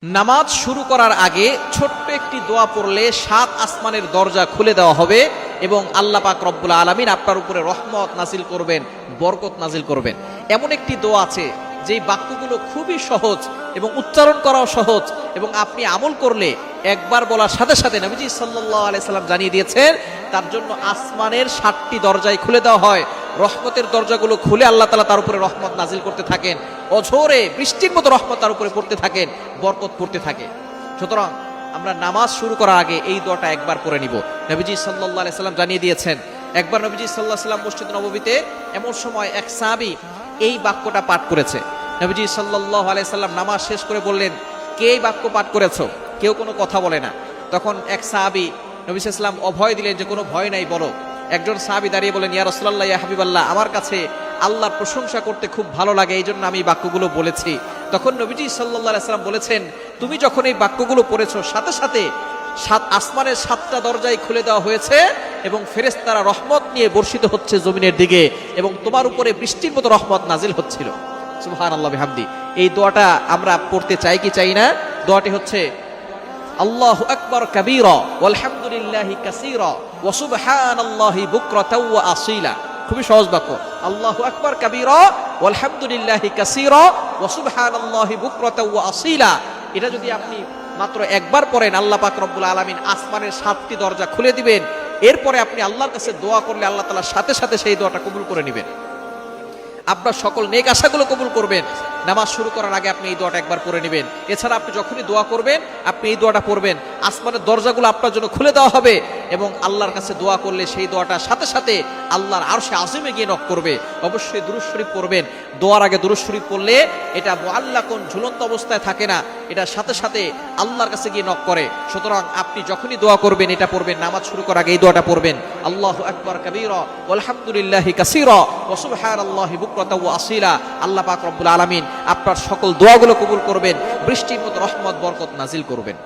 নামাজ শুরু করার আগে ছোট্ট একটি দোয়া পড়লে ৭ আসমানের দরজা খুলে দেওয়া হবে এবং আল্লাহ পাক রব্বুল আলামিন আপনার উপরে রহমত নাজিল করবেন, বরকত নাজিল করবেন। এমন একটি দোয়া আছে যেই বাক্যগুলো খুবই সহজ এবং উচ্চারণ করাও সহজ এবং আপনি আমল করলে একবার বলার সাথে সাথে নবীজি সাল্লাল্লাহু আলাইহি সাল্লাম জানিয়ে দিয়েছেন তার জন্য আসমানের ৭টি দরজাই খুলে দেওয়া হয়। রহমতের দরজাগুলো খুলে আল্লাহ তাআলা তার উপরে রহমত নাজিল করতে থাকেন, অঝোরে বৃষ্টির মতো রহমত তার উপরে পড়তে থাকেন, বরকত পড়তে থাকে। সুতরাং আমরা নামাজ শুরু করার আগে এই দোয়াটা একবার পড়ে নিব। নবীজি সাল্লাল্লাহু আলাইহি সাল্লাম জানিয়ে দিয়েছেন, একবার নবীজি সাল্লাল্লাহু আলাইহি সাল্লাম মসজিদ নববীতে এমন সময় এক সাহাবী এই বাক্যটা পাঠ করেছে। নবীজি সাল্লাল্লাহু আলাইহি সাল্লাম নামাজ শেষ করে বললেন, কে এই বাক্য পাঠ করেছো? কেউ কোনো কথা বলে না। তখন এক সাহাবী নবী সাল্লাল্লাহু আলাইহি সাল্লাম অভয় দিলেন যে কোনো ভয় নাই, বলো। একজন সাহাবী দাঁড়িয়ে বলেন, ইয়া রাসূলুল্লাহ, ইয়া হাবিবাল্লাহ, আমার কাছে আল্লাহর প্রশংসা করতে খুব ভালো লাগে, এই জন্য আমি এই বাক্যগুলো বলেছি। তখন নবীজি সাল্লাল্লাহু আলাইহি সাল্লাম বলেছেন, তুমি যখন এই বাক্যগুলো পড়েছো সাথে সাথে ৭ আসমানের ৭টা দরজাই খুলে দেওয়া হয়েছে এবং ফেরেশতারা রহমত নিয়ে বর্ষিত হচ্ছে জমিনের দিকে এবং তোমার উপরে বৃষ্টির মতো রহমত নাজিল হচ্ছিল। সুবহানাল্লাহ বিহামদি। এই দোয়াটা আমরা পড়তে চাই কি চাই না? দোয়াটি হচ্ছে আল্লাহু আকবার কাবীরা ওয়ালহামদুলিল্লাহি কাসীরা ওয়া সুবহানাল্লাহি বুকরাতাও ওয়া আসীলা। খুবই সহজ বাক্য, আল্লাহু আকবার কাবীরা ওয়ালহামদুলিল্লাহি কাসীরা ওয়া সুবহানাল্লাহি বুকরাতাও ওয়া আসীলা। এটা যদি আপনি মাত্র একবার পড়েন, আল্লাহ পাক রব্বুল আলামিন আসমানের ৭টি দরজা খুলে দিবেন। এরপরে আপনি আল্লাহর কাছে দোয়া করলে আল্লাহ তাআলা সাথে সাথে সেই দোয়াটা কবুল করে নেবেন, আপনার সকল নেক আশাগুলো কবুল করবেন। নামাজ শুরু করার আগে আপনি এই দোয়াটা একবার পড়ে নেবেন। এছাড়া আপনি যখনই দোয়া করবেন আপনি এই দোয়াটা পড়বেন, আসমানের দরজাগুলো আপনার জন্য খুলে দেওয়া হবে এবং আল্লাহর কাছে দোয়া করলে সেই দোয়াটা সাথে সাথে আল্লাহর আরশে আজিমে গিয়ে নক করবে। অবশ্যই দুরূদ শরীফ পড়বেন। দোয়ার আগে দুরূদ শরীফ পড়লে এটা মুআল্লাকুন, ঝুলন্ত অবস্থায় থাকে না, এটা সাথে সাথে আল্লাহর কাছে গিয়ে নক করে। সুতরাং আপনি যখনই দোয়া করবেন এটা পড়বেন, নামাজ শুরু করার আগে এই দোয়াটা পড়বেন, আল্লাহু আকবার কাবীরা ওয়ালহামদুলিল্লাহি কাসীরা ওয়া সুবহানাল্লাহি বুকরাতাও ওয়া আসীলা। আল্লাহ পাক রব্বুল আলামিন আপনার সকল দোয়াগুলো কবুল করবেন, বৃষ্টির মতো রহমত বরকত নাজিল করবেন।